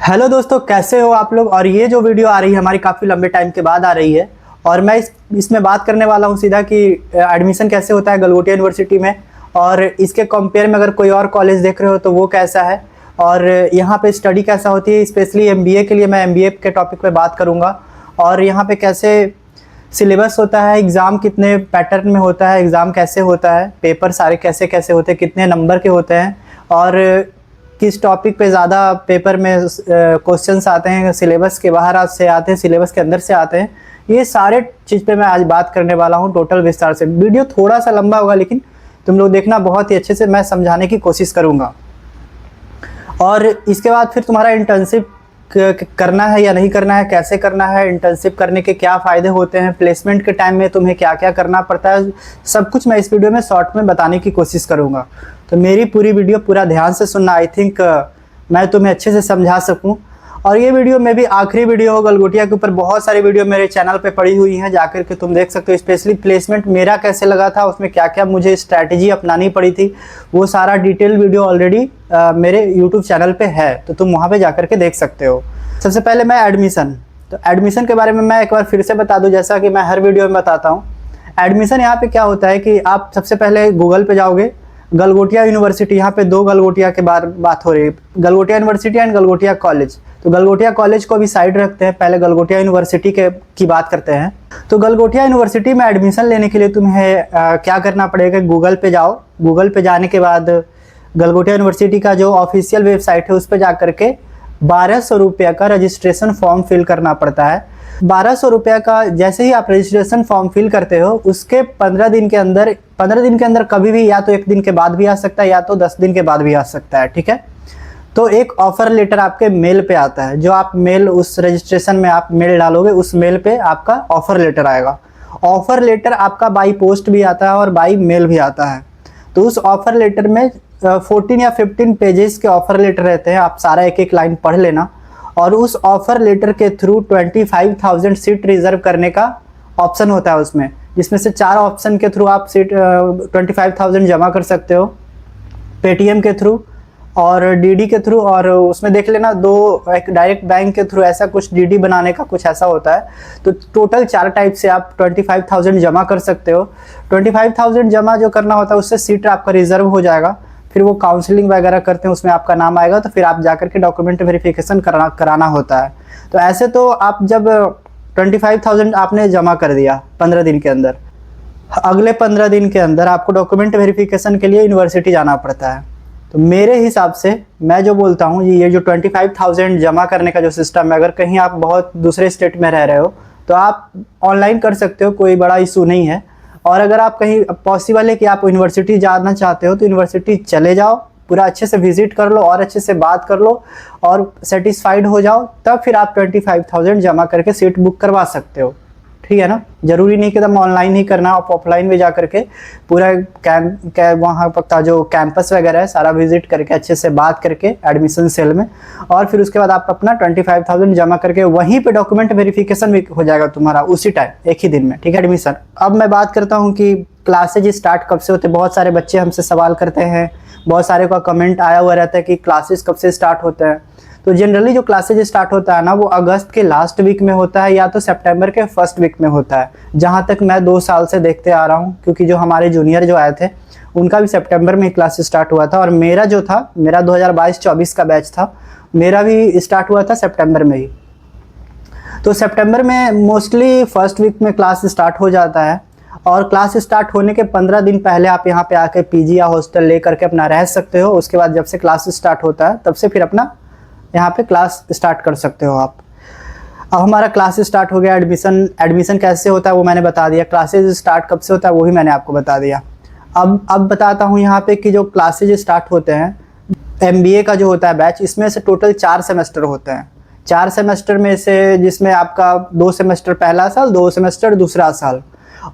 Hello दोस्तों, कैसे हो आप लोग। और ये जो वीडियो आ रही है हमारी काफ़ी लंबे टाइम के बाद आ रही है। और मैं इसमें बात करने वाला हूँ सीधा कि एडमिशन कैसे होता है गलगोटिया यूनिवर्सिटी में, और इसके कंपेयर में अगर कोई और कॉलेज देख रहे हो तो वो कैसा है, और यहाँ पे स्टडी कैसा होती है। स्पेशली एमबीए के लिए मैं एमबीए के टॉपिक पे बात करूँगा। और यहाँ पे कैसे सिलेबस होता है, एग्ज़ाम कितने पैटर्न में होता है, एग्ज़ाम कैसे होता है, पेपर सारे कैसे कैसे होते हैं, कितने नंबर के होते हैं, और किस टॉपिक पे ज़्यादा पेपर में क्वेश्चंस आते हैं, सिलेबस के बाहर से आते हैं, सिलेबस के अंदर से आते हैं। ये सारे चीज़ पे मैं आज बात करने वाला हूँ टोटल विस्तार से। वीडियो थोड़ा सा लंबा होगा लेकिन तुम लोग देखना, बहुत ही अच्छे से मैं समझाने की कोशिश करूँगा। और इसके बाद फिर तुम्हारा इंटर्नशिप करना है या नहीं करना है, कैसे करना है, इंटर्नशिप करने के क्या फ़ायदे होते हैं, प्लेसमेंट के टाइम में तुम्हें क्या क्या करना पड़ता है, सब कुछ मैं इस वीडियो में शॉर्ट में बताने की कोशिश करूँगा। तो मेरी पूरी वीडियो पूरा ध्यान से सुनना। आई थिंक मैं तुम्हें अच्छे से समझा सकूँ। और ये वीडियो में भी आखिरी वीडियो हो गलगोटिया के ऊपर। बहुत सारी वीडियो मेरे चैनल पे पड़ी हुई हैं, जाकर के तुम देख सकते हो। स्पेशली प्लेसमेंट मेरा कैसे लगा था, उसमें क्या क्या मुझे स्ट्रैटेजी अपनानी पड़ी थी, वो सारा डिटेल वीडियो ऑलरेडी मेरे यूट्यूब चैनल पे है, तो तुम वहाँ पे जाकर के देख सकते हो। सबसे पहले मैं एडमिशन के बारे में मैं एक बार फिर से बता दूं, जैसा कि मैं हर वीडियो में बताता हूँ। एडमिशन यहाँ पे क्या होता है कि आप सबसे पहले गूगल पे जाओगे, गलगोटिया यूनिवर्सिटी, यहाँ पे दो गलगोटिया के बात हो रही है, Galgotia university and Galgotia college. तो गलगोटिया कॉलेज को भी साइड रखते हैं, पहले गलगोटिया यूनिवर्सिटी की बात करते हैं। तो गलगोटिया यूनिवर्सिटी में एडमिशन लेने के लिए तुम्हें क्या करना पड़ेगा, गूगल पे जाओ। गूगल पे जाने के बाद गलगोटिया यूनिवर्सिटी का जो ऑफिशियल वेबसाइट है उस पर जा करके 1200 रुपये का रजिस्ट्रेशन फॉर्म फिल करना पड़ता है। 1200 रुपये का जैसे ही आप रजिस्ट्रेशन फॉर्म फिल करते हो, उसके 15 दिन के अंदर कभी भी, या तो एक दिन के बाद भी आ सकता है या तो 10 दिन के बाद भी आ सकता है, ठीक है। तो एक ऑफर लेटर आपके मेल पे आता है, जो आप मेल उस रजिस्ट्रेशन में आप मेल डालोगे, उस मेल पे आपका ऑफर लेटर आएगा। ऑफर लेटर आपका बाई पोस्ट भी आता है और बाई मेल भी आता है। तो उस ऑफर लेटर में 14 या 15 पेजेस के ऑफर लेटर रहते हैं, आप सारा एक एक लाइन पढ़ लेना। और उस ऑफर लेटर के थ्रू 25,000 सीट रिजर्व करने का ऑप्शन होता है उसमें, जिसमें से 4 ऑप्शन के थ्रू आप सीट 25,000 जमा कर सकते हो, पेटीएम के थ्रू और डीडी के थ्रू, और उसमें देख लेना एक डायरेक्ट बैंक के थ्रू, ऐसा कुछ डीडी बनाने का कुछ ऐसा होता है। तो टोटल 4 टाइप से आप 25,000 जमा कर सकते हो। 25,000 जमा जो करना होता है उससे सीट आपका रिजर्व हो जाएगा। फिर वो काउंसलिंग वगैरह करते हैं, उसमें आपका नाम आएगा, तो फिर आप जाकर के डॉक्यूमेंट वेरिफिकेशन कराना होता है। तो ऐसे तो आप जब 25,000 आपने जमा कर दिया 15 दिन के अंदर, अगले 15 दिन के अंदर आपको डॉक्यूमेंट वेरिफिकेशन के लिए यूनिवर्सिटी जाना पड़ता है। तो मेरे हिसाब से मैं जो बोलता हूँ, ये जो 25,000 जमा करने का जो सिस्टम है, अगर कहीं आप बहुत दूसरे स्टेट में रह रहे हो तो आप ऑनलाइन कर सकते हो, कोई बड़ा इशू नहीं है। और अगर आप कहीं पॉसिबल है कि आप यूनिवर्सिटी जाना चाहते हो तो यूनिवर्सिटी चले जाओ, पूरा अच्छे से विजिट कर लो और अच्छे से बात कर लो और सेटिस्फाइड हो जाओ, तब फिर आप 25,000 जमा करके सीट बुक करवा सकते हो, ठीक है ना। जरूरी नहीं कि एकदम ऑनलाइन ही करना, आप ऑफलाइन में जा करके पूरा वहाँ का जो कैंपस वगैरह है सारा विजिट करके अच्छे से बात करके एडमिशन सेल में, और फिर उसके बाद आप अपना 25,000 जमा करके वहीं पे डॉक्यूमेंट वेरिफिकेशन भी हो जाएगा तुम्हारा उसी टाइम, एक ही दिन में, ठीक है, एडमिशन। अब मैं बात करता हूँ कि क्लासेज स्टार्ट कब से होते हैं। बहुत सारे बच्चे हमसे सवाल करते हैं, बहुत सारे का कमेंट आया हुआ रहता है कि क्लासेस कब से स्टार्ट होते हैं। तो जनरली जो क्लासेज स्टार्ट होता है ना, वो अगस्त के लास्ट वीक में होता है या तो सितंबर के फर्स्ट वीक में होता है, जहाँ तक मैं 2 साल से देखते आ रहा हूँ। क्योंकि जो हमारे जूनियर जो आए थे उनका भी सितंबर में ही क्लास स्टार्ट हुआ था, और मेरा जो था, मेरा 2022-24 का बैच था, मेरा भी स्टार्ट हुआ था सितंबर में ही। तो सितंबर में मोस्टली फर्स्ट वीक में क्लास स्टार्ट हो जाता है, और क्लास स्टार्ट होने के 15 दिन पहले आप यहाँ पे आके पीजी या हॉस्टल ले करके अपना रह सकते हो। उसके बाद जब से क्लास स्टार्ट होता है तब से फिर अपना यहाँ पे क्लास स्टार्ट कर सकते हो आप। अब हमारा क्लास स्टार्ट हो गया। एडमिशन कैसे होता है वो मैंने बता दिया, क्लासेज स्टार्ट कब से होता है वो भी मैंने आपको बता दिया। अब बताता हूँ यहाँ पे कि जो क्लासेज स्टार्ट होते हैं, एमबीए का जो होता है बैच, इसमें से टोटल 4 सेमेस्टर होते हैं। 4 सेमेस्टर में से जिसमें आपका 2 सेमेस्टर पहला साल, 2 सेमेस्टर दूसरा साल।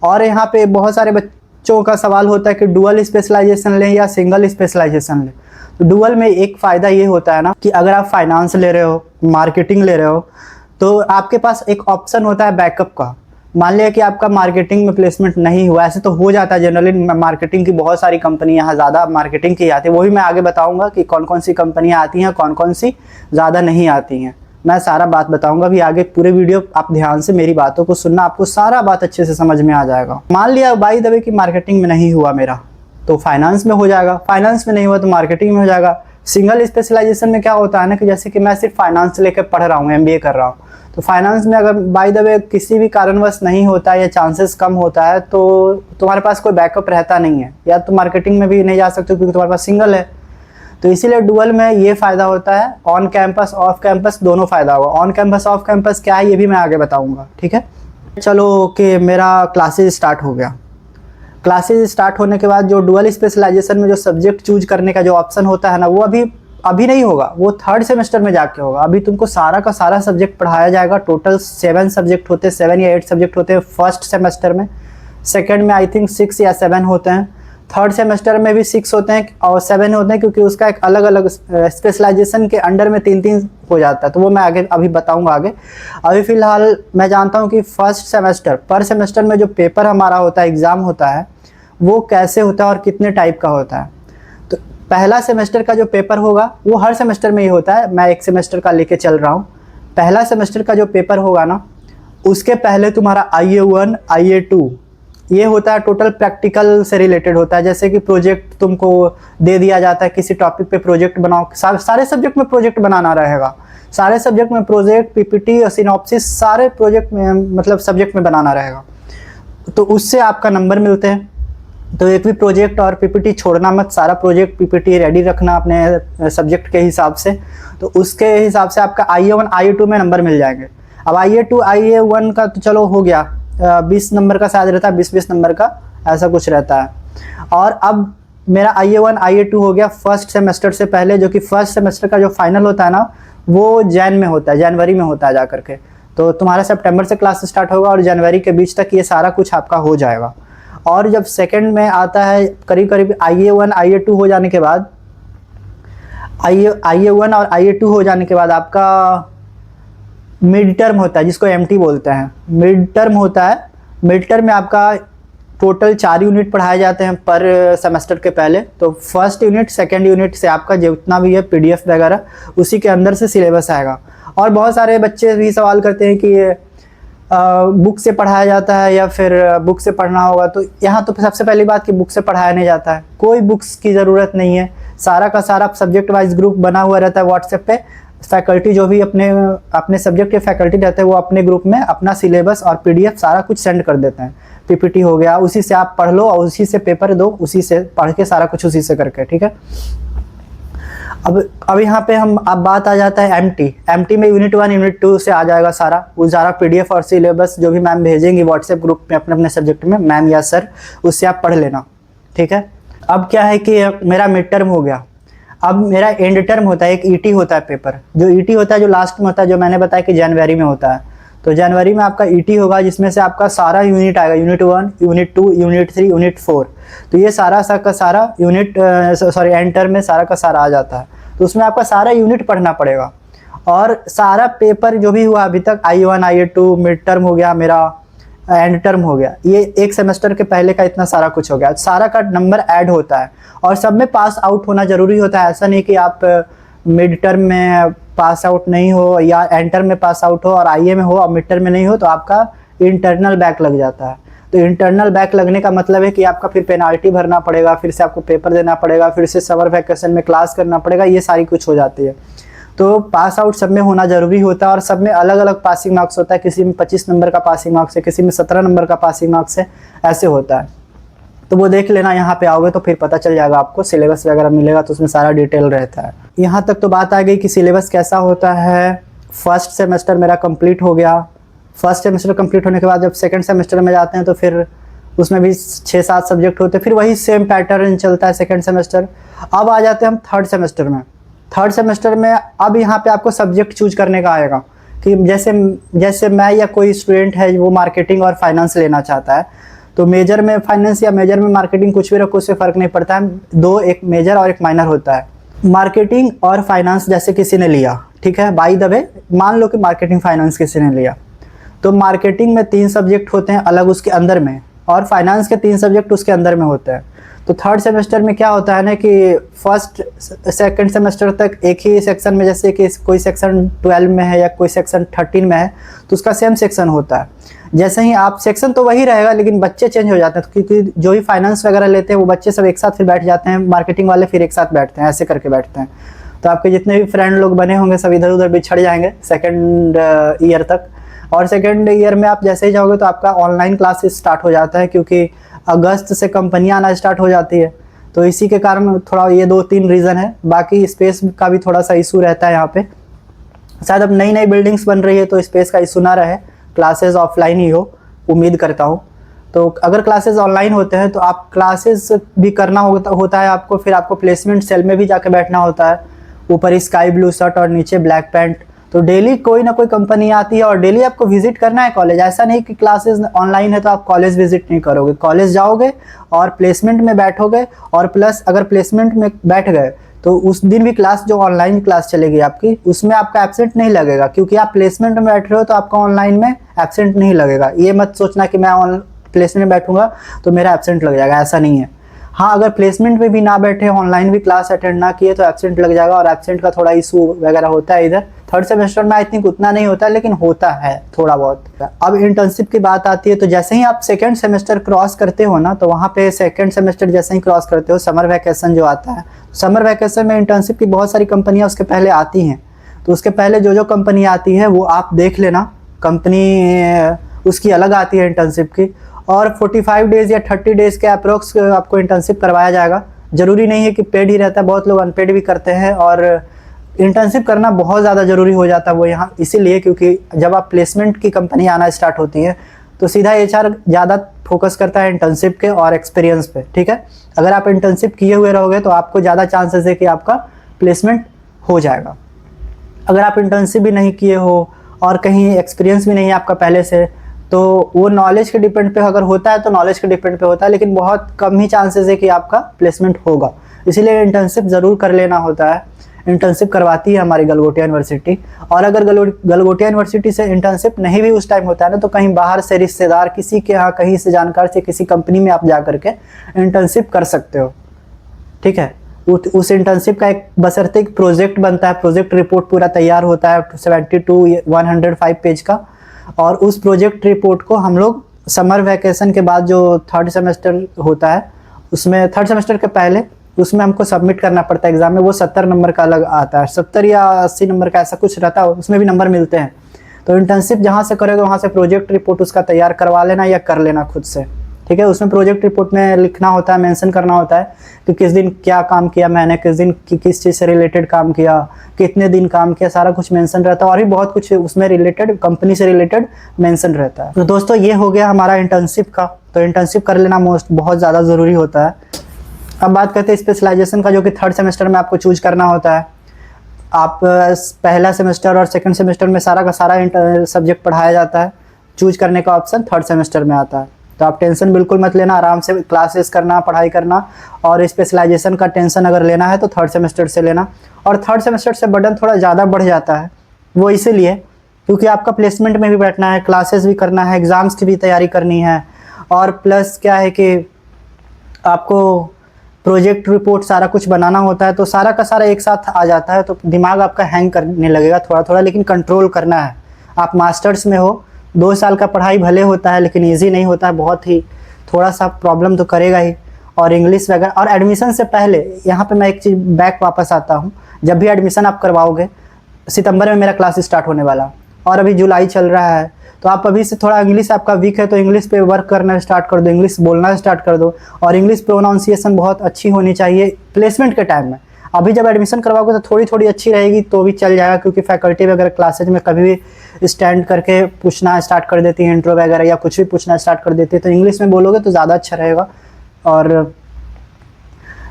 और यहाँ पे बहुत सारे बच्चों का सवाल होता है कि डुअल स्पेशलाइजेशन लें या सिंगल स्पेशलाइजेशन लें। तो डुअल में एक फ़ायदा ये होता है ना कि अगर आप फाइनेंस ले रहे हो, मार्केटिंग ले रहे हो, तो आपके पास एक ऑप्शन होता है बैकअप का। मान लिया कि आपका मार्केटिंग में प्लेसमेंट नहीं हुआ, ऐसे तो हो जाता है जनरली, मार्केटिंग की बहुत सारी कंपनी यहाँ ज़्यादा मार्केटिंग की आती है, वो भी मैं आगे बताऊंगा कि कौन कौन सी कंपनियाँ आती हैं, कौन कौन सी ज़्यादा नहीं आती हैं। मैं सारा बात बताऊंगा भी आगे, पूरे वीडियो आप ध्यान से मेरी बातों को सुनना, आपको सारा बात अच्छे से समझ में आ जाएगा। मान लिया बाय द वे कि मार्केटिंग में नहीं हुआ मेरा, तो फाइनेंस में हो जाएगा, फाइनेंस में नहीं हुआ तो मार्केटिंग में हो जाएगा। सिंगल स्पेशलाइजेशन में क्या होता है ना कि जैसे कि मैं सिर्फ फाइनेंस लेकर पढ़ रहा हूँ, MBA कर रहा हूँ, तो फाइनेंस में अगर बाय द वे किसी भी कारणवश नहीं होता है या चांसेस कम होता है तो तुम्हारे पास कोई बैकअप रहता नहीं है, या तो मार्केटिंग में भी नहीं जा सकते क्योंकि तुम्हारे पास सिंगल है। तो इसीलिए डुअल में ये फ़ायदा होता है, ऑन कैंपस ऑफ कैंपस दोनों फ़ायदा होगा। ऑन कैंपस ऑफ कैंपस क्या है ये भी मैं आगे बताऊंगा, ठीक है। चलो कि मेरा क्लासेज स्टार्ट हो गया। क्लासेज स्टार्ट होने के बाद जो डुअल स्पेशलाइजेशन में जो सब्जेक्ट चूज करने का जो ऑप्शन होता है ना, वो अभी नहीं होगा, वो थर्ड सेमेस्टर में जाके होगा। अभी तुमको सारा का सारा सब्जेक्ट पढ़ाया जाएगा। टोटल 7 सब्जेक्ट होते हैं, 7 या 8 सब्जेक्ट होते हैं फर्स्ट सेमेस्टर में। सेकेंड में आई थिंक 6 या 7 होते हैं। थर्ड सेमेस्टर में भी 6 होते हैं और 7 होते हैं, क्योंकि उसका एक अलग अलग स्पेशलाइजेशन के अंडर में 3-3 हो जाता है, तो वो मैं आगे अभी बताऊंगा आगे। अभी फ़िलहाल मैं जानता हूँ कि फर्स्ट सेमेस्टर पर सेमेस्टर में जो पेपर हमारा होता है, एग्ज़ाम होता है, वो कैसे होता है और कितने टाइप का होता है। तो पहला सेमेस्टर का जो पेपर होगा वो हर सेमेस्टर में ही होता है, मैं एक सेमेस्टर का लेके चल रहा हूँ। पहला सेमेस्टर का जो पेपर होगा ना, उसके पहले तुम्हारा IA1 IA2 ये होता है, टोटल प्रैक्टिकल से रिलेटेड होता है। जैसे कि प्रोजेक्ट तुमको दे दिया जाता है, किसी टॉपिक पे प्रोजेक्ट बनाओ। सारे सब्जेक्ट में प्रोजेक्ट बनाना रहेगा, सारे सब्जेक्ट में प्रोजेक्ट, PPT और सिनॉप्सिस सारे प्रोजेक्ट में मतलब सब्जेक्ट में बनाना रहेगा, तो उससे आपका नंबर मिलते हैं। तो एक भी प्रोजेक्ट और PPT छोड़ना मत, सारा प्रोजेक्ट PPT रेडी रखना अपने सब्जेक्ट के हिसाब से। तो उसके हिसाब से आपका IA1 IA2 में नंबर मिल जाएंगे। अब IA2 IA1 का तो चलो हो गया, 20 नंबर का शायद रहता है, 20-20 नंबर का ऐसा कुछ रहता है। और अब मेरा IA1 IA2 हो गया फर्स्ट सेमेस्टर से पहले, जो कि फर्स्ट सेमेस्टर का जो फाइनल होता है ना, वो जनवरी में होता है जा करके। तो तुम्हारा सितंबर से क्लास स्टार्ट होगा और जनवरी के बीच तक ये सारा कुछ आपका हो जाएगा। और जब सेकंड में आता है करीब करीब IA1 IA2 हो जाने के बाद, IA1 और IA2 हो जाने के बाद आपका मिड टर्म होता है, जिसको MT बोलते हैं। मिड टर्म होता है, मिड टर्म में आपका टोटल 4 यूनिट पढ़ाए जाते हैं पर सेमेस्टर के पहले। तो फर्स्ट यूनिट सेकंड यूनिट से आपका जितना भी है PDF वगैरह, उसी के अंदर से सिलेबस आएगा। और बहुत सारे बच्चे भी सवाल करते हैं कि बुक से पढ़ाया जाता है या फिर बुक से पढ़ना होगा। तो यहाँ तो सबसे पहली बात कि बुक से पढ़ाया नहीं जाता है, कोई बुक्स की ज़रूरत नहीं है। सारा का सारा सब्जेक्ट वाइज ग्रुप बना हुआ रहता है व्हाट्सएप पे। फैकल्टी जो भी अपने सब्जेक्ट के फैकल्टी रहते हैं, वो अपने ग्रुप में अपना सिलेबस और PDF सारा कुछ सेंड कर देते हैं। PPT हो गया, उसी से आप पढ़ लो और उसी से पेपर दो, उसी से पढ़ के सारा कुछ उसी से करके, ठीक है। अब यहाँ पे अब बात आ जाता है MT में यूनिट 1 यूनिट 2 से आ जाएगा सारा, वो सारा PDF और सिलेबस जो भी मैम भेजेंगी व्हाट्सएप ग्रुप में अपने अपने सब्जेक्ट में, मैम या सर, उससे आप पढ़ लेना, ठीक है। अब क्या है कि मेरा मिड टर्म हो गया, अब मेरा एंड टर्म होता है, एक ET होता है पेपर। जो ET होता है जो लास्ट में होता है, जो मैंने बताया कि जनवरी में होता है। तो जनवरी में आपका ET होगा, जिसमें से आपका सारा यूनिट आएगा, यूनिट 1 यूनिट 2 यूनिट 3 यूनिट 4। तो ये सारा का सारा यूनिट एंड टर्म में सारा का सारा आ जाता है। तो उसमें आपका सारा यूनिट पढ़ना पड़ेगा। और सारा पेपर जो भी हुआ अभी तक, IA1 IA2 मिड टर्म हो गया, मेरा एंड टर्म हो गया, ये एक सेमेस्टर के पहले का इतना सारा कुछ हो गया। सारा का नंबर ऐड होता है और सब में पास आउट होना जरूरी होता है। ऐसा नहीं कि आप मिड टर्म में पास आउट नहीं हो या एंड टर्म में पास आउट हो और IA में हो और मिड टर्म में नहीं हो, तो आपका इंटरनल बैक लग जाता है। तो इंटरनल बैक लगने का मतलब है कि आपका फिर पेनाल्टी भरना पड़ेगा, फिर से आपको पेपर देना पड़ेगा, फिर से समर वैकेशन में क्लास करना पड़ेगा, ये सारी कुछ हो जाती है। तो पास आउट सब में होना जरूरी होता है और सब में अलग अलग पासिंग मार्क्स होता है। किसी में 25 नंबर का पासिंग मार्क्स है, किसी में 17 नंबर का पासिंग मार्क्स है, ऐसे होता है। तो वो देख लेना, यहाँ पे आओगे तो फिर पता चल जाएगा आपको, सिलेबस वगैरह मिलेगा तो उसमें सारा डिटेल रहता है। यहाँ तक तो बात आ गई कि सिलेबस कैसा होता है। फर्स्ट सेमेस्टर मेरा कंप्लीट हो गया। फर्स्ट सेमेस्टर कंप्लीट होने के बाद जब सेकंड सेमेस्टर में जाते हैं तो फिर उसमें भी 6-7 सब्जेक्ट होते हैं, फिर वही सेम पैटर्न चलता है सेकंड सेमेस्टर। अब आ जाते हैं हम थर्ड सेमेस्टर में। थर्ड सेमेस्टर में अब यहाँ पे आपको सब्जेक्ट चूज करने का आएगा कि जैसे मैं या कोई स्टूडेंट है वो मार्केटिंग और फाइनेंस लेना चाहता है, तो मेजर में फाइनेंस या मेजर में मार्केटिंग कुछ भी रखो, उससे फ़र्क नहीं पड़ता है। दो, एक मेजर और एक माइनर होता है। मार्केटिंग और फाइनेंस जैसे किसी ने लिया, ठीक है, बाय द वे मान लो कि मार्केटिंग फाइनेंस किसी ने लिया, तो मार्केटिंग में 3 सब्जेक्ट होते हैं अलग उसके अंदर में, और फाइनेंस के 3 सब्जेक्ट उसके अंदर में होते हैं। तो थर्ड सेमेस्टर में क्या होता है ना कि फर्स्ट सेकंड सेमेस्टर तक एक ही सेक्शन में, जैसे कि कोई सेक्शन 12 में है या कोई सेक्शन 13 में है तो उसका सेम सेक्शन होता है। जैसे ही आप, सेक्शन तो वही रहेगा लेकिन बच्चे चेंज हो जाते हैं, क्योंकि जो भी फाइनेंस वगैरह लेते हैं वो बच्चे सब एक साथ फिर बैठ जाते हैं, मार्केटिंग वाले फिर एक साथ बैठते हैं, ऐसे करके बैठते हैं। तो आपके जितने भी फ्रेंड लोग बने होंगे सब इधर उधर बिछड़ जाएंगे सेकेंड ईयर तक। और सेकेंड ईयर में आप जैसे ही जाओगे तो आपका ऑनलाइन क्लासेस स्टार्ट हो जाता है, क्योंकि अगस्त से कंपनियां आना स्टार्ट हो जाती है। तो इसी के कारण थोड़ा ये 2-3 रीज़न है। बाकी स्पेस का भी थोड़ा सा इशू रहता है यहाँ पे, शायद अब नई नई बिल्डिंग्स बन रही है तो स्पेस का इशू ना रहे, क्लासेस ऑफलाइन ही हो, उम्मीद करता हूँ। तो अगर क्लासेस ऑनलाइन होते हैं तो आप क्लासेस भी करना होता है आपको, फिर आपको प्लेसमेंट सेल में भी जाके बैठना होता है, ऊपर स्काई ब्लू शर्ट और नीचे ब्लैक पैंट। तो डेली कोई ना कोई कंपनी आती है और डेली आपको विजिट करना है कॉलेज। ऐसा नहीं कि क्लासेस ऑनलाइन है तो आप कॉलेज विजिट नहीं करोगे, कॉलेज जाओगे और प्लेसमेंट में बैठोगे, और प्लस अगर प्लेसमेंट में बैठ गए तो उस दिन भी क्लास, जो ऑनलाइन क्लास चलेगी आपकी, उसमें आपका एब्सेंट नहीं लगेगा, क्योंकि आप प्लेसमेंट में बैठ रहे हो तो आपका ऑनलाइन में एब्सेंट नहीं लगेगा। ये मत सोचना कि मैं प्लेसमेंट में बैठूंगा तो मेरा एब्सेंट लग जाएगा, ऐसा नहीं है। हाँ, अगर प्लेसमेंट में भी ना बैठे, ऑनलाइन भी क्लास अटेंड ना किए तो एब्सेंट लग जाएगा, और एब्सेंट का थोड़ा इशू वगैरह होता है इधर। थर्ड सेमेस्टर में आई थिंक उतना नहीं होता है, लेकिन होता है थोड़ा बहुत। अब इंटर्नशिप की बात आती है, तो जैसे ही आप सेकेंड सेमेस्टर क्रॉस करते हो ना, तो वहाँ पे सेकेंड सेमेस्टर जैसे ही क्रॉस करते हो, समर वैकेशन जो आता है, समर वैकेशन में इंटर्नशिप की बहुत सारी कंपनियाँ उसके पहले आती हैं। तो उसके पहले जो जो कंपनी आती है वो आप देख लेना, कंपनी उसकी अलग आती है इंटर्नशिप की। और 45 डेज़ या 30 डेज़ के अप्रोक्स आपको इंटर्नशिप करवाया जाएगा। ज़रूरी नहीं है कि पेड ही रहता है, बहुत लोग अनपेड भी करते हैं, और इंटर्नशिप करना बहुत ज़्यादा ज़रूरी हो जाता है वो यहाँ इसीलिए, क्योंकि जब आप प्लेसमेंट की कंपनी आना स्टार्ट होती है तो सीधा HR ज़्यादा फोकस करता है इंटर्नशिप के और एक्सपीरियंस पे, ठीक है। अगर आप इंटर्नशिप किए हुए रहोगे तो आपको ज़्यादा चांसेस है कि आपका प्लेसमेंट हो जाएगा। अगर आप इंटर्नशिप भी नहीं किए हो और कहीं एक्सपीरियंस भी नहीं है आपका पहले से, तो वो नॉलेज के डिपेंड पे अगर होता है तो नॉलेज के डिपेंड पे होता है, लेकिन बहुत कम ही चांसेस है कि आपका प्लेसमेंट होगा। इसीलिए इंटर्नशिप ज़रूर कर लेना होता है। इंटर्नशिप करवाती है हमारी गलगोटिया यूनिवर्सिटी। और अगर गलगोटिया यूनिवर्सिटी से इंटर्नशिप नहीं भी उस टाइम होता है ना, तो कहीं बाहर से रिश्तेदार किसी के यहाँ, कहीं से जानकार से किसी कंपनी में आप जा करके इंटर्नशिप कर सकते हो, ठीक है। उस इंटर्नशिप का एक बशर्ते एक प्रोजेक्ट बनता है, प्रोजेक्ट रिपोर्ट पूरा तैयार होता है 70-105 पेज का, और उस प्रोजेक्ट रिपोर्ट को हम लोग समर वैकेशन के बाद जो थर्ड सेमेस्टर होता है उसमें, थर्ड सेमेस्टर के पहले उसमें हमको सबमिट करना पड़ता है एग्जाम में। वो 70 नंबर का अलग आता है, 70 या 80 नंबर का ऐसा कुछ रहता है, उसमें भी नंबर मिलते हैं। तो इंटर्नशिप जहाँ से करोगे वहाँ से प्रोजेक्ट रिपोर्ट उसका तैयार करवा लेना या कर लेना खुद से, ठीक है। उसमें प्रोजेक्ट रिपोर्ट में लिखना होता है, मेंशन करना होता है कि किस दिन क्या काम किया मैंने, किस दिन किस चीज़ से रिलेटेड काम किया, कितने दिन काम किया, सारा कुछ मेंशन रहता है। और भी बहुत कुछ उसमें रिलेटेड, कंपनी से रिलेटेड मेंशन रहता है। तो दोस्तों ये हो गया हमारा इंटर्नशिप का। तो इंटर्नशिप कर लेना बहुत ज़्यादा ज़रूरी होता है। अब बात करते हैं स्पेशलाइजेशन का, जो कि थर्ड सेमेस्टर में आपको चूज करना होता है। आप पहला सेमेस्टर और सेकंड सेमेस्टर में सारा का सारा सब्जेक्ट पढ़ाया जाता है। चूज करने का ऑप्शन थर्ड सेमेस्टर में आता है। तो आप टेंशन बिल्कुल मत लेना, आराम से क्लासेस करना, पढ़ाई करना। और स्पेशलाइजेशन का टेंशन अगर लेना है तो थर्ड सेमेस्टर से लेना। और थर्ड सेमेस्टर से बर्डन थोड़ा ज़्यादा बढ़ जाता है, वो इसीलिए क्योंकि आपका प्लेसमेंट में भी बैठना है, क्लासेस भी करना है, एग्ज़ाम्स की भी तैयारी करनी है, और प्लस क्या है कि आपको प्रोजेक्ट रिपोर्ट सारा कुछ बनाना होता है। तो सारा का सारा एक साथ आ जाता है, तो दिमाग आपका हैंग करने लगेगा थोड़ा थोड़ा, लेकिन कंट्रोल करना है। आप मास्टर्स में हो, 2 साल का पढ़ाई भले होता है लेकिन ईजी नहीं होता है, बहुत ही थोड़ा सा प्रॉब्लम तो करेगा ही। और इंग्लिश वगैरह, और एडमिशन से पहले यहाँ पे मैं एक चीज़ बैक वापस आता हूँ। जब भी एडमिशन आप करवाओगे, सितंबर में मेरा क्लास स्टार्ट होने वाला और अभी जुलाई चल रहा है, तो आप अभी से थोड़ा इंग्लिश आपका वीक है तो इंग्लिश पे वर्क करना स्टार्ट कर दो, इंग्लिश बोलना स्टार्ट कर दो। और इंग्लिश प्रोनाउंसिएशन बहुत अच्छी होनी चाहिए प्लेसमेंट के टाइम में। अभी जब एडमिशन करवाओगे तो थोड़ी थोड़ी अच्छी रहेगी तो भी चल जाएगा, क्योंकि फैकल्टी वगैरह क्लासेज में कभी भी स्टैंड करके पूछना स्टार्ट कर देती है, इंट्रो वगैरह या कुछ भी पूछना स्टार्ट कर देती है। तो इंग्लिश में बोलोगे तो ज़्यादा अच्छा रहेगा। और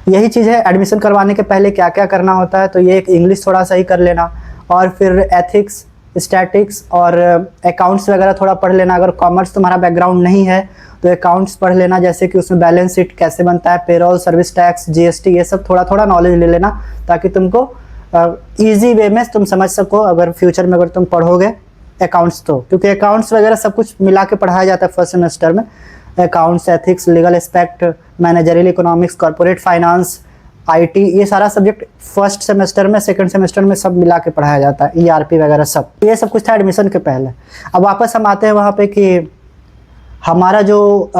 यही चीज़ है, एडमिशन करवाने के पहले क्या क्या करना होता है। तो ये एक इंग्लिश थोड़ा सही कर लेना, और फिर एथिक्स, स्टैटिक्स और अकाउंट्स वगैरह थोड़ा पढ़ लेना। अगर कॉमर्स तुम्हारा बैकग्राउंड नहीं है तो अकाउंट्स पढ़ लेना, जैसे कि उसमें बैलेंस शीट कैसे बनता है, पेरोल, सर्विस टैक्स, GST, ये सब थोड़ा थोड़ा नॉलेज ले लेना, ताकि तुमको ईजी वे में तुम समझ सको अगर फ्यूचर में अगर तुम पढ़ोगे अकाउंट्स तो, क्योंकि अकाउंट्स वगैरह सब कुछ मिला के पढ़ाया जाता है फर्स्ट सेमेस्टर में। Accounts, ethics, legal aspect, managerial economics, corporate finance, IT, ये सारा सब्जेक्ट फर्स्ट सेमेस्टर में, सेकंड सेमेस्टर में सब मिला के पढ़ाया जाता है। ईआरपी वगैरह सब, ये सब कुछ था एडमिशन के पहले। अब वापस हम आते हैं वहाँ पे कि हमारा जो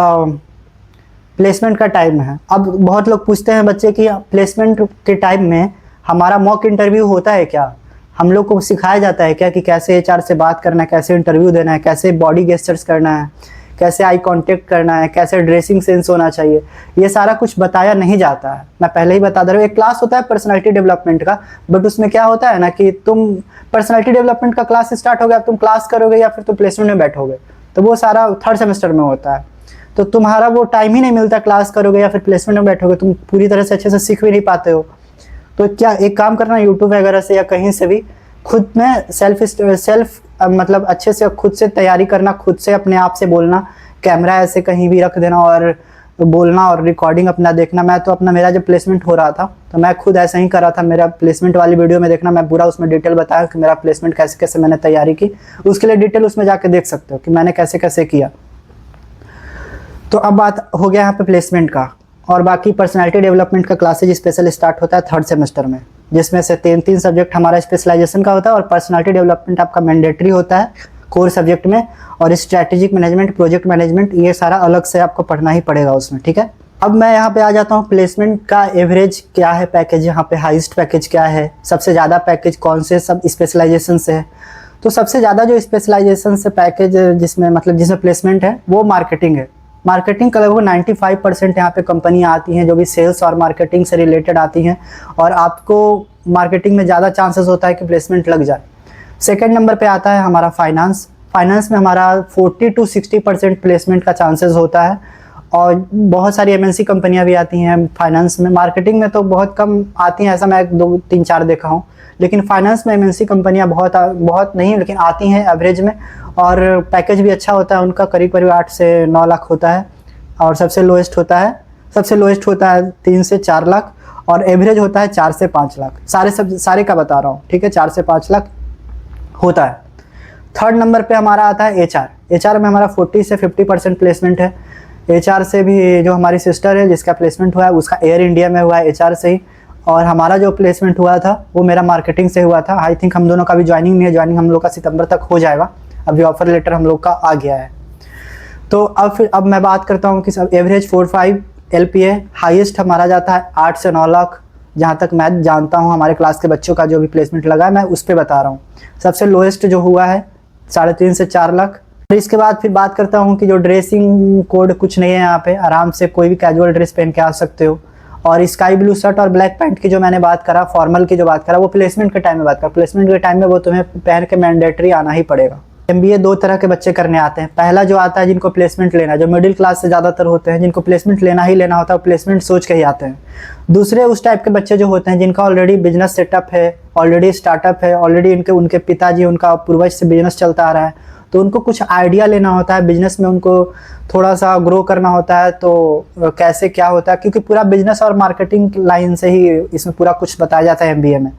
प्लेसमेंट का टाइम है। अब बहुत लोग पूछते हैं बच्चे कि प्लेसमेंट के टाइम में हमारा मॉक इंटरव्यू होता है क्या, हम लोग को सिखाया जाता है क्या कि कैसे एचआर से बात करना है, कैसे इंटरव्यू देना है, कैसे बॉडी गेस्चर्स करना है, कैसे आई कांटेक्ट करना है, कैसे ड्रेसिंग सेंस होना चाहिए, ये सारा कुछ बताया नहीं जाता है। मैं पहले ही बता दे रहा हूँ, एक क्लास होता है पर्सनालिटी डेवलपमेंट का, बट उसमें क्या होता है ना कि तुम पर्सनालिटी डेवलपमेंट का क्लास स्टार्ट हो गया, तुम क्लास करोगे या फिर तुम प्लेसमेंट में बैठोगे, तो वो सारा थर्ड सेमेस्टर में होता है। तो तुम्हारा वो टाइम ही नहीं मिलता, क्लास करोगे या फिर प्लेसमेंट में बैठोगे, तुम पूरी तरह से अच्छे से सीख भी नहीं पाते हो। तो क्या एक काम करना, यूट्यूब वगैरह से या कहीं से भी खुद में सेल्फ मतलब अच्छे से खुद से तैयारी करना, खुद से अपने आप से बोलना, कैमरा ऐसे कहीं भी रख देना और बोलना और रिकॉर्डिंग अपना देखना। मैं तो अपना, मेरा जब प्लेसमेंट हो रहा था तो मैं खुद ऐसा ही कर रहा था। मेरा प्लेसमेंट वाली वीडियो में देखना, मैं पूरा उसमें डिटेल बताया कि मेरा प्लेसमेंट कैसे कैसे मैंने तैयारी की, उसके लिए डिटेल उसमें जाके देख सकते हो कि मैंने कैसे कैसे किया। तो अब बात हो गया यहाँ पे प्लेसमेंट का। और बाकी पर्सनालिटी डेवलपमेंट का क्लासेज स्पेशल स्टार्ट होता है थर्ड सेमेस्टर में, जिसमें से तीन सब्जेक्ट हमारा स्पेशलाइजेशन का होता है और पर्सनालिटी डेवलपमेंट आपका मैंडेटरी होता है कोर सब्जेक्ट में, और स्ट्रैटेजिक मैनेजमेंट, प्रोजेक्ट मैनेजमेंट, ये सारा अलग से आपको पढ़ना ही पड़ेगा उसमें, ठीक है। अब मैं यहाँ पे आ जाता हूँ, प्लेसमेंट का एवरेज क्या है, पैकेज यहाँ पे हाईएस्ट पैकेज क्या है, सबसे ज़्यादा पैकेज कौन से सब स्पेशलाइजेशन से है। तो सबसे ज़्यादा जो स्पेशलाइजेशन से पैकेज जिसमें मतलब जिसमें प्लेसमेंट है वो मार्केटिंग है। मार्केटिंग का लगभग 95% यहाँ पे कंपनियाँ आती हैं जो भी सेल्स और मार्केटिंग से रिलेटेड आती हैं, और आपको मार्केटिंग में ज़्यादा चांसेस होता है कि प्लेसमेंट लग जाए। सेकंड नंबर पे आता है हमारा फाइनेंस। फाइनेंस में हमारा 40 to 60% प्लेसमेंट का चांसेस होता है, और बहुत सारी एमएनसी कंपनियां भी आती हैं फाइनेंस में। मार्केटिंग में तो बहुत कम आती हैं, ऐसा मैं 2, 3, 4 देखा हूँ, लेकिन फाइनेंस में एमएनसी कंपनियां बहुत नहीं लेकिन आती हैं एवरेज में, और पैकेज भी अच्छा होता है उनका, करीब 8 से 9 लाख होता है, और सबसे लोएस्ट होता है 3 से 4 लाख, और एवरेज होता है 4 से 5 लाख। सारे का बता रहा हूँ, ठीक है, 4 से 5 लाख होता है। थर्ड नंबर पे हमारा आता है एचआर। एचआर में हमारा 40 से 50% प्लेसमेंट है। एचआर से भी जो हमारी सिस्टर है जिसका प्लेसमेंट हुआ है उसका एयर इंडिया में हुआ है एचआर से ही, और हमारा जो प्लेसमेंट हुआ था वो मेरा मार्केटिंग से हुआ था। आई थिंक हम दोनों का भी ज्वाइनिंग नहीं है, ज्वाइनिंग हम लोग का सितंबर तक हो जाएगा, अभी ऑफर लेटर हम लोग का आ गया है। तो अब मैं बात करता हूँ कि सब एवरेज 4-5 LPA, हाईएस्ट हमारा जाता है 8 से 9 लाख, जहाँ तक मैं जानता हूँ हमारे क्लास के बच्चों का जो भी प्लेसमेंट लगा है मैं उस पर बता रहा हूँ। सबसे लोएस्ट जो हुआ है 3.5 से 4 लाख। तो इसके बाद फिर बात करता हूँ कि जो ड्रेसिंग कोड कुछ नहीं है, यहाँ पे आराम से कोई भी कैजुअल ड्रेस पहन के आ सकते हो, और स्काई ब्लू शर्ट और ब्लैक पैंट की जो मैंने बात करा, फॉर्मल की जो बात करा, वो प्लेसमेंट के टाइम में बात करा। प्लेसमेंट के टाइम में वो तुम्हें पहन के मैंडेटरी आना ही पड़ेगा। MBA 2 तरह के बच्चे करने आते हैं। पहला जो आता है जिनको प्लेसमेंट लेना, जो मिडिल क्लास से ज़्यादातर होते हैं, जिनको प्लेसमेंट लेना ही लेना होता है, प्लेसमेंट सोच के ही आते हैं। दूसरे उस टाइप के बच्चे जो होते हैं जिनका ऑलरेडी बिजनेस सेटअप है, ऑलरेडी स्टार्टअप है, ऑलरेडी उनके पिताजी, उनका पूर्वज से बिजनेस चलता आ रहा है, तो उनको कुछ आइडिया लेना होता है बिजनेस में, उनको थोड़ा सा ग्रो करना होता है, तो कैसे क्या होता है, क्योंकि पूरा बिजनेस और मार्केटिंग लाइन से ही इसमें पूरा कुछ बताया जाता है MBA में।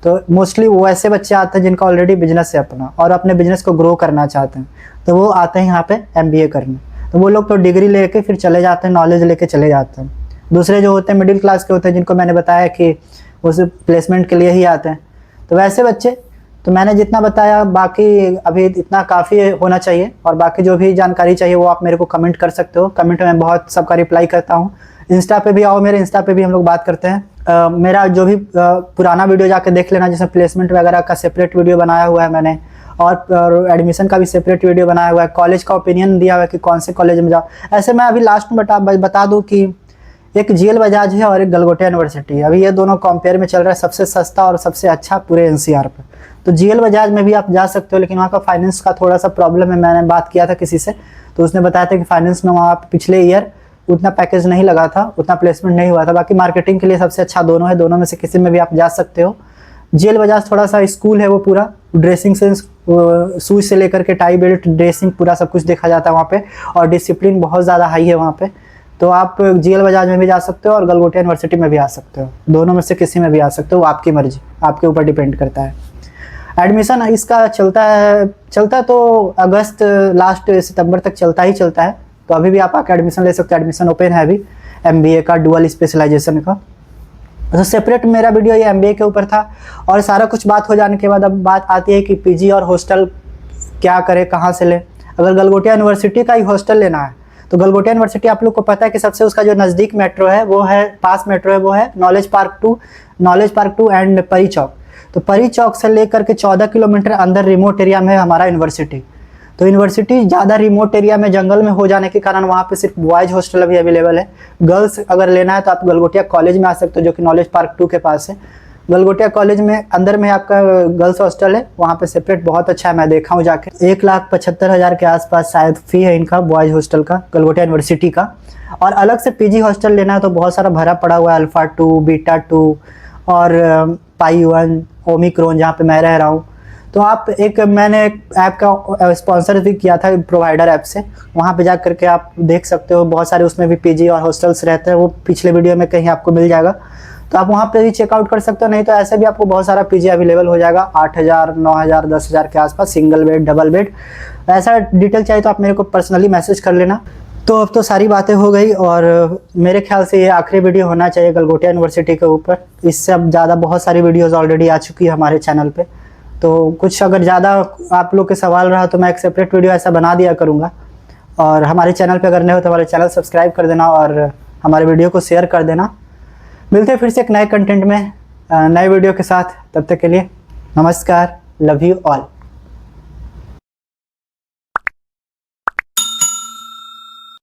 तो मोस्टली वो ऐसे बच्चे आते हैं जिनका ऑलरेडी बिजनेस है अपना और अपने बिजनेस को ग्रो करना चाहते हैं, तो वो आते हैं यहाँ पे MBA करने। तो वो लोग तो डिग्री लेके फिर चले जाते हैं, नॉलेज लेके चले जाते हैं। दूसरे जो होते हैं मिडिल क्लास के होते हैं, जिनको मैंने बताया कि वो सिर्फ प्लेसमेंट के लिए ही आते हैं, तो वैसे बच्चे, तो मैंने जितना बताया, बाकी अभी इतना काफ़ी होना चाहिए, और बाकी जो भी जानकारी चाहिए वो आप मेरे को कमेंट कर सकते हो। कमेंट में बहुत सबका रिप्लाई करता हूँ। इंस्टा पे भी आओ, मेरे इंस्टा पे भी हम लोग बात करते हैं। मेरा जो भी पुराना वीडियो जाके देख लेना, जिसमें प्लेसमेंट वगैरह का सेपरेट वीडियो बनाया हुआ है मैंने, और एडमिशन का भी सेपरेट वीडियो बनाया हुआ है। कॉलेज का ओपिनियन दिया हुआ है कि कौन से कॉलेज में जाओ। ऐसे मैं अभी लास्ट में बता दूँ कि एक GL बजाज है और एक गलगोटिया यूनिवर्सिटी है, अभी ये दोनों कंपेयर में चल रहा है, सबसे सस्ता और सबसे अच्छा पूरे NCR पे। तो GL बजाज में भी आप जा सकते हो, लेकिन वहाँ का फाइनेंस का थोड़ा सा प्रॉब्लम है। मैंने बात किया था किसी से, तो उसने बताया था कि फाइनेंस में वहाँ पिछले ईयर उतना पैकेज नहीं लगा था, उतना प्लेसमेंट नहीं हुआ था। बाकी मार्केटिंग के लिए सबसे अच्छा दोनों है, दोनों में से किसी में भी आप जा सकते हो। GL बजाज थोड़ा सा स्कूल है, वो पूरा ड्रेसिंग सेंस, शूज से लेकर के टाई बेल्ट, ड्रेसिंग, पूरा सब कुछ देखा जाता है वहाँ पे, और डिसिप्लिन बहुत ज़्यादा हाई है वहाँ पे। तो आप GL बजाज में भी जा सकते हो और गलगोटिया यूनिवर्सिटी में भी आ सकते हो, दोनों में से किसी में भी आ सकते हो, वो आपकी मर्जी, आपके ऊपर डिपेंड करता है। एडमिशन इसका चलता तो अगस्त लास्ट सितंबर तक चलता है। तो अभी भी आप आके एडमिशन ले सकते हो, एडमिशन ओपन है अभी MBA का डुअल स्पेशलाइजेशन का। तो सेपरेट मेरा वीडियो ये MBA के ऊपर था। और सारा कुछ बात हो जाने के बाद अब बात आती है कि PG और हॉस्टल क्या करें, कहाँ से लें। अगर गलगोटिया यूनिवर्सिटी का ही हॉस्टल लेना है तो गलगोटिया यूनिवर्सिटी आप लोग को पता है कि सबसे उसका जो नज़दीक मेट्रो है वो है, पास मेट्रो है वो है नॉलेज पार्क 2 एंड परी चौक। तो परी चौक से लेकर के 14 किलोमीटर अंदर रिमोट एरिया में है हमारा यूनिवर्सिटी। तो यूनिवर्सिटी ज़्यादा रिमोट एरिया में जंगल में हो जाने के कारण वहाँ पे सिर्फ बॉयज़ हॉस्टल अभी अवेलेबल है। गर्ल्स अगर लेना है तो आप गलगोटिया कॉलेज में आ सकते हो, जो कि नॉलेज पार्क 2 के पास है। गलगोटिया कॉलेज में अंदर में आपका गर्ल्स हॉस्टल है, वहाँ पे सेपरेट बहुत अच्छा है, मैं देखा हूँ जाके। 1,75,000 के आसपास शायद फ़ी है इनका बॉयज़ हॉस्टल का, गलगोटिया यूनिवर्सिटी का। और अलग से PG हॉस्टल लेना है तो बहुत सारा भरा पड़ा हुआ है, अल्फ़ा 2, बीटा 2 और पाई 1, ओमिक्रॉन, जहाँ पे मैं रह रहा हूँ। तो मैंने एक ऐप का स्पॉन्सर भी किया था प्रोवाइडर ऐप से, वहाँ पे जा करके आप देख सकते हो, बहुत सारे उसमें भी PG और हॉस्टल्स रहते हैं। वो पिछले वीडियो में कहीं आपको मिल जाएगा, तो आप वहाँ पे भी चेकआउट कर सकते हो। नहीं तो ऐसे भी आपको बहुत सारा PG अवेलेबल हो जाएगा 8,000, 9,000, 10,000 के आसपास, सिंगल बेड, डबल बेड। ऐसा डिटेल चाहिए तो आप मेरे को पर्सनली मैसेज कर लेना। तो अब तो सारी बातें हो गई और मेरे ख्याल से ये आखिरी वीडियो होना चाहिए गलगोटिया यूनिवर्सिटी के ऊपर। इससे अब ज़्यादा बहुत सारी वीडियोज़ ऑलरेडी आ चुकी है हमारे चैनल पर। तो कुछ अगर ज़्यादा आप लोग के सवाल रहा तो मैं एक सेपरेट वीडियो ऐसा बना दिया करूँगा। और हमारे चैनल पे अगर नए हो तो हमारे चैनल सब्सक्राइब कर देना और हमारे वीडियो को शेयर कर देना। मिलते हैं फिर से एक नए कंटेंट में, नए वीडियो के साथ। तब तक के लिए नमस्कार, लव यू ऑल।